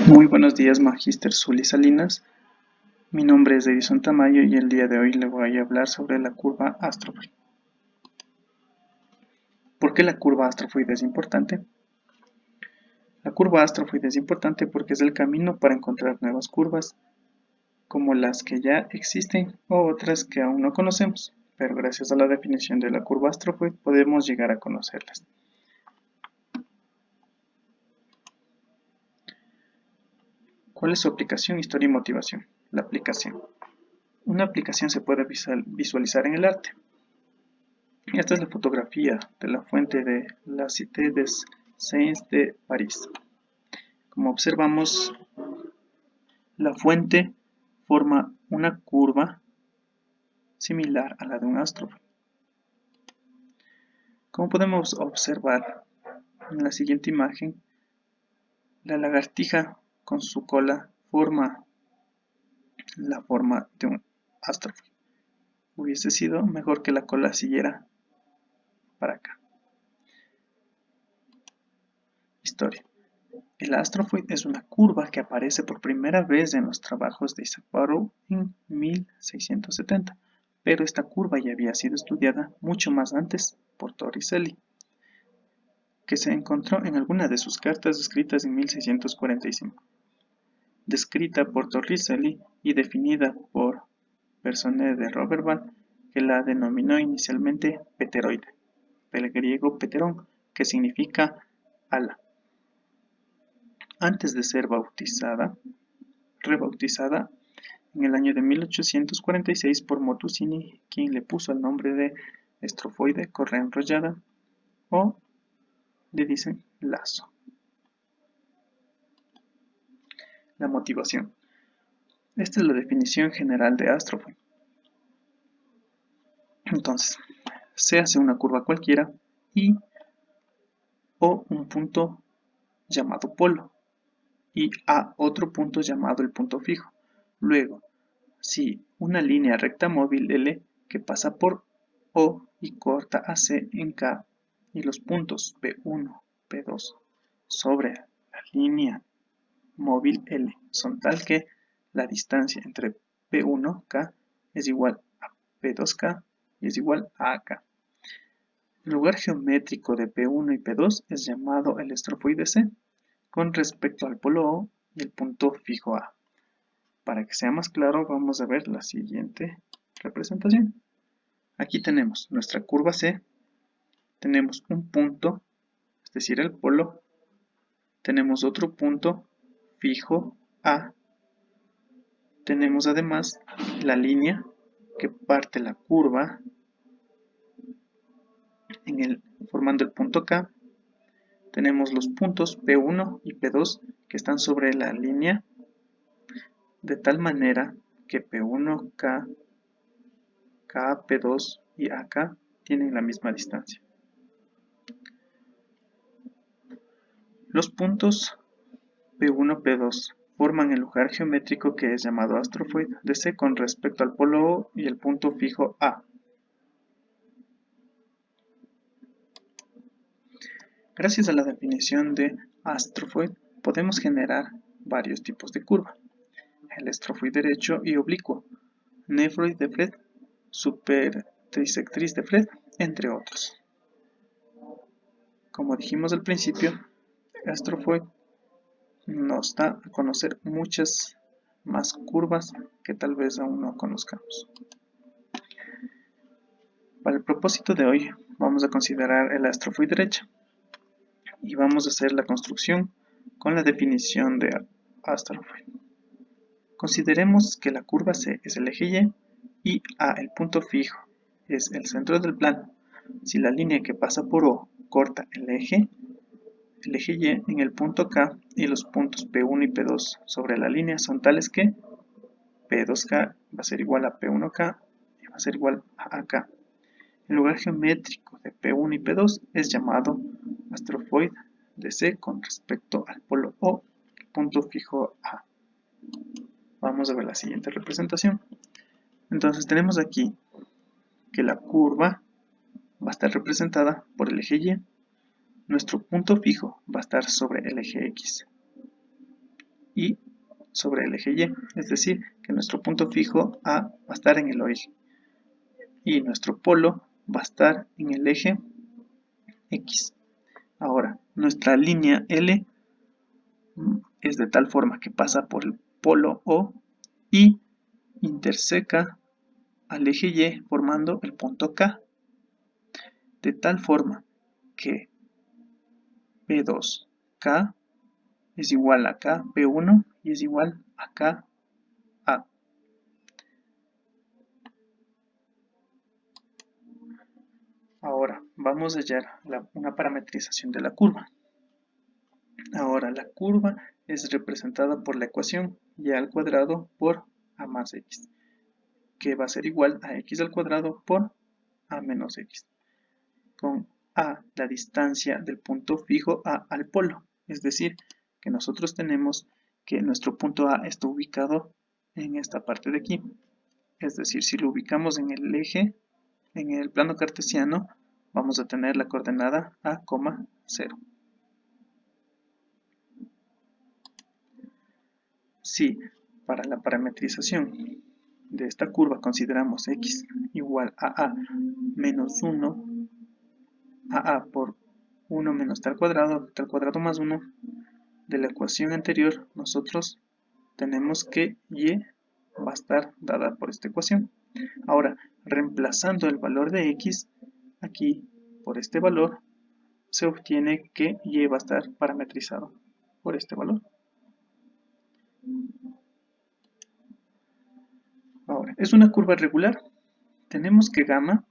Muy buenos días, Magíster Zully Salinas. Mi nombre es Edison Tamayo y el día de hoy le voy a hablar sobre la curva astrofoid. ¿Por qué la curva astrofoid es importante? La curva astrofoid es importante porque es el camino para encontrar nuevas curvas, como las que ya existen o otras que aún no conocemos, pero gracias a la definición de la curva astrofoid podemos llegar a conocerlas. ¿Cuál es su aplicación, historia y motivación? La aplicación. Una aplicación se puede visualizar en el arte. Esta es la fotografía de la fuente de la Cité des Saints de París. Como observamos, la fuente forma una curva similar a la de un astro. Como podemos observar en la siguiente imagen, la lagartija con su cola forma la forma de un astro. Hubiese sido mejor que la cola siguiera para acá. Historia. El astrofoid es una curva que aparece por primera vez en los trabajos de Isaac Barrow en 1670, pero esta curva ya había sido estudiada mucho más antes por Torricelli, que se encontró en alguna de sus cartas escritas en 1645. Descrita por Torricelli y definida por Personne de Roberval, que la denominó inicialmente pteroide, del griego pteron, que significa ala. Antes de ser rebautizada en el año de 1846 por Mottusini, quien le puso el nombre de estrofoide, correa enrollada, o le dicen lazo. La motivación. Esta es la definición general de astrofoid. Entonces, se hace una curva cualquiera y o un punto llamado polo y a otro punto llamado el punto fijo. Luego, si una línea recta móvil L que pasa por O y corta AC en K y los puntos P1, P2 sobre la línea móvil L son tal que la distancia entre P1K es igual a P2K y es igual a AK. El lugar geométrico de P1 y P2 es llamado el estrofoide C con respecto al polo O y el punto fijo A. Para que sea más claro, vamos a ver la siguiente representación. Aquí tenemos nuestra curva C, tenemos un punto, es decir, el polo, tenemos otro punto fijo A, tenemos además la línea que parte la curva formando el punto K, tenemos los puntos P1 y P2 que están sobre la línea de tal manera que P1K, KP2 y AK tienen la misma distancia. Los puntos P1, P2 forman el lugar geométrico que es llamado astrofoid de C con respecto al polo O y el punto fijo A. Gracias a la definición de astrofoid podemos generar varios tipos de curva: el estrofoid derecho y oblicuo, nefroid de Fred, supertrisectriz de Fred, entre otros. Como dijimos al principio, astrofoid nos da a conocer muchas más curvas que tal vez aún no conozcamos. Para el propósito de hoy vamos a considerar el astrofoid derecha y vamos a hacer la construcción con la definición de astrofoid. Consideremos que la curva C es el eje Y A el punto fijo es el centro del plano. Si la línea que pasa por O corta el eje Y en el punto K y los puntos P1 y P2 sobre la línea son tales que P2K va a ser igual a P1K y va a ser igual a AK. El lugar geométrico de P1 y P2 es llamado astrofoid de C con respecto al polo O y punto fijo A. Vamos a ver la siguiente representación. Entonces tenemos aquí que la curva va a estar representada por el eje Y. Nuestro punto fijo va a estar sobre el eje X. y sobre el eje Y, es decir, que nuestro punto fijo A va a estar en el origen y nuestro polo va a estar en el eje X. Ahora, nuestra línea L es de tal forma que pasa por el polo O y interseca al eje Y formando el punto K, de tal forma que P2K es igual a K-P1 y es igual a K-A. Ahora vamos a hallar una parametrización de la curva. Ahora la curva es representada por la ecuación y al cuadrado por a más x, que va a ser igual a x al cuadrado por a menos x, con a la distancia del punto fijo A al polo, es decir, que nosotros tenemos que nuestro punto A está ubicado en esta parte de aquí, es decir, si lo ubicamos en el eje, en el plano cartesiano, vamos a tener la coordenada A, 0. Si para la parametrización de esta curva consideramos x igual a menos 1, a por 1 menos t al cuadrado más 1, de la ecuación anterior nosotros tenemos que y va a estar dada por esta ecuación. Ahora, reemplazando el valor de x aquí por este valor, se obtiene que y va a estar parametrizado por este valor. Ahora, es una curva regular. Tenemos que gamma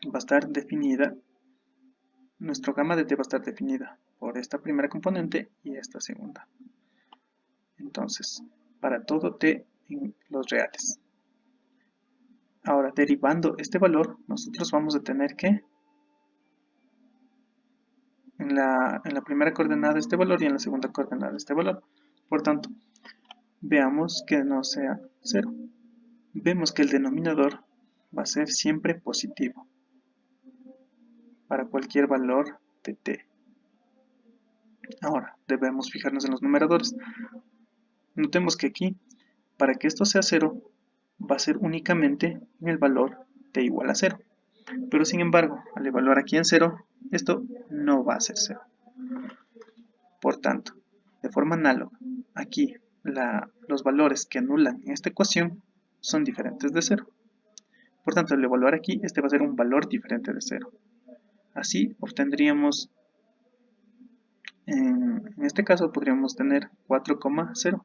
va a estar definida, nuestro gamma de t va a estar definida por esta primera componente y esta segunda. Entonces, para todo t en los reales. Ahora, derivando este valor, nosotros vamos a tener que en la primera coordenada este valor y en la segunda coordenada este valor. Por tanto, veamos que no sea 0. Vemos que el denominador va a ser siempre positivo para cualquier valor de t. Ahora, debemos fijarnos en los numeradores. Notemos que aquí, para que esto sea 0, va a ser únicamente en el valor t igual a 0. Pero sin embargo, al evaluar aquí en 0, esto no va a ser 0. Por tanto, de forma análoga, aquí los valores que anulan esta ecuación son diferentes de 0. Por tanto, al evaluar aquí, este va a ser un valor diferente de 0. Así obtendríamos, en este caso podríamos tener 4,0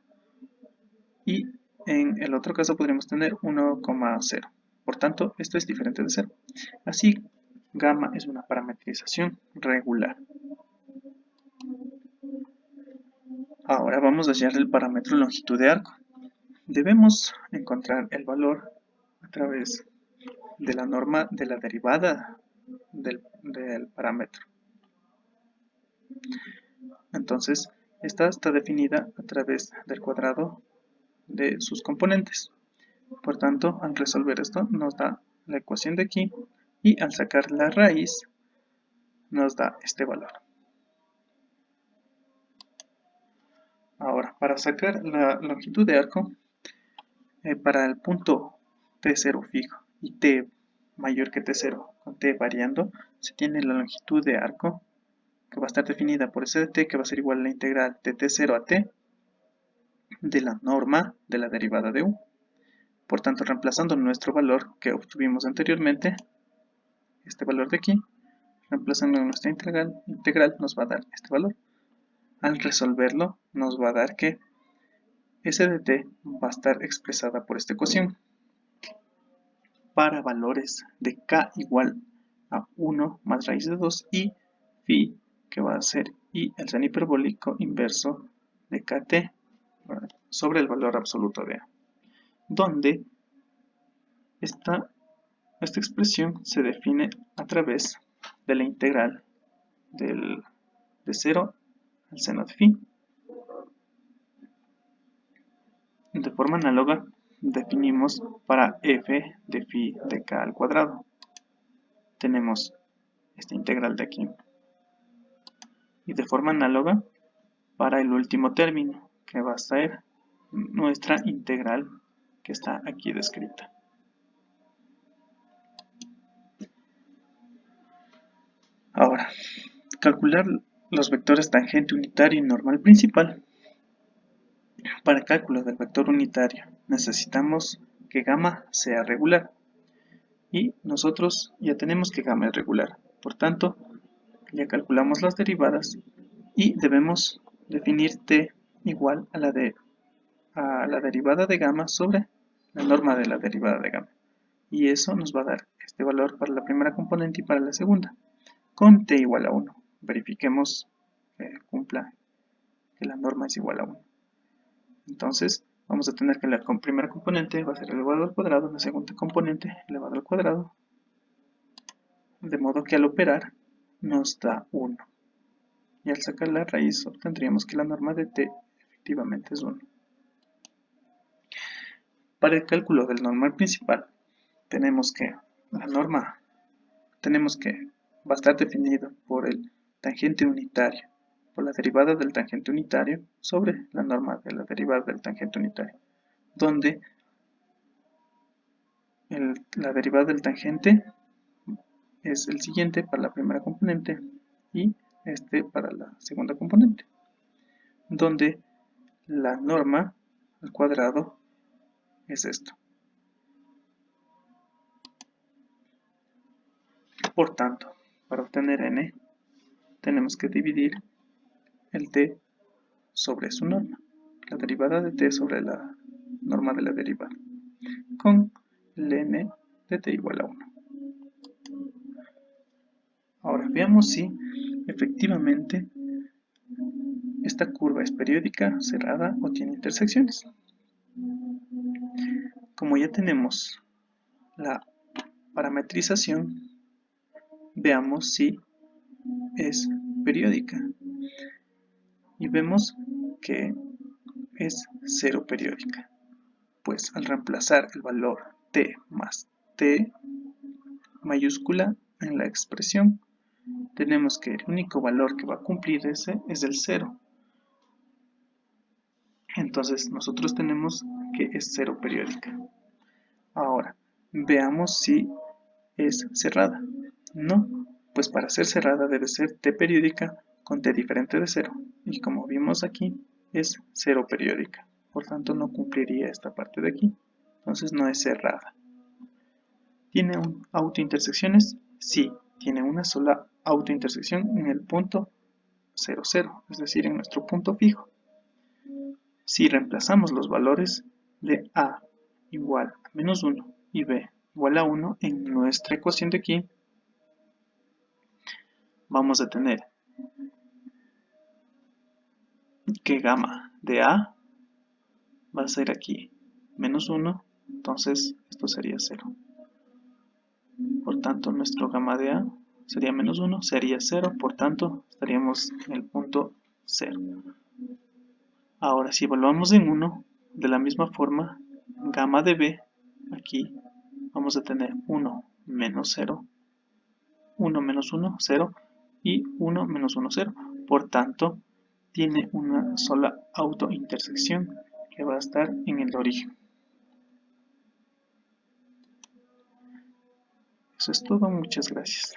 y en el otro caso podríamos tener 1,0. Por tanto, esto es diferente de 0. Así, gamma es una parametrización regular. Ahora vamos a hallar el parámetro longitud de arco. Debemos encontrar el valor a través de la norma de la derivada del parámetro. Entonces, esta está definida a través del cuadrado de sus componentes. Por tanto, al resolver esto nos da la ecuación de aquí y al sacar la raíz nos da este valor. Ahora, para sacar la longitud de arco, para el punto T0 fijo y T mayor que T0 con T variando, se tiene la longitud de arco que va a estar definida por S de T, que va a ser igual a la integral de T0 a T de la norma de la derivada de U. Por tanto, reemplazando nuestro valor que obtuvimos anteriormente, este valor de aquí, reemplazando nuestra integral nos va a dar este valor. Al resolverlo, nos va a dar que S de t va a estar expresada por esta ecuación para valores de k igual a 1 más raíz de 2 y phi, que va a ser y el seno hiperbólico inverso de kt sobre el valor absoluto de a, donde esta expresión se define a través de la integral de 0 al seno de phi. De forma análoga, definimos para f de phi de k al cuadrado. Tenemos esta integral de aquí. Y de forma análoga, para el último término, que va a ser nuestra integral que está aquí descrita. Ahora, calcular los vectores tangente unitario y normal principal. Para el cálculo del vector unitario necesitamos que gamma sea regular y nosotros ya tenemos que gamma es regular. Por tanto, ya calculamos las derivadas y debemos definir t igual a la derivada de gamma sobre la norma de la derivada de gamma. Y eso nos va a dar este valor para la primera componente y para la segunda, con t igual a 1. Verifiquemos que cumpla, que la norma es igual a 1. Entonces, vamos a tener que la primera componente va a ser elevado al cuadrado, la segunda componente elevado al cuadrado, de modo que al operar nos da 1. Y al sacar la raíz obtendríamos que la norma de t efectivamente es 1. Para el cálculo del normal principal, tenemos que va a estar definido por el tangente unitario, por la derivada del tangente unitario sobre la norma de la derivada del tangente unitario, donde la derivada del tangente es el siguiente para la primera componente y este para la segunda componente, donde la norma al cuadrado es esto. Por tanto, para obtener n, tenemos que dividir el t sobre su norma, la derivada de t sobre la norma de la derivada, con el n de t igual a 1. Ahora veamos si efectivamente esta curva es periódica, cerrada o tiene intersecciones. Como ya tenemos la parametrización, veamos si es periódica. Y vemos que es cero periódica, pues al reemplazar el valor t más t mayúscula en la expresión, tenemos que el único valor que va a cumplir ese es el 0. Entonces nosotros tenemos que es cero periódica. Ahora, veamos si es cerrada. No, pues para ser cerrada debe ser t periódica con t diferente de 0. Y como vimos aquí, es cero periódica. Por tanto, no cumpliría esta parte de aquí. Entonces no es cerrada. ¿Tiene autointersecciones? Sí, tiene una sola autointersección en el punto 0, 0, es decir, en nuestro punto fijo. Si reemplazamos los valores de a igual a menos 1 y b igual a 1 en nuestra ecuación de aquí, vamos a tener que gamma de a va a ser aquí menos 1, entonces esto sería 0. Por tanto, nuestro gamma de a sería menos 1, sería 0, por tanto estaríamos en el punto 0. Ahora, si evaluamos en 1, de la misma forma, gamma de b, aquí vamos a tener 1 menos 0, 1 menos 1, 0, y 1 menos 1, 0. Por tanto, tiene una sola autointersección que va a estar en el origen. Eso es todo, muchas gracias.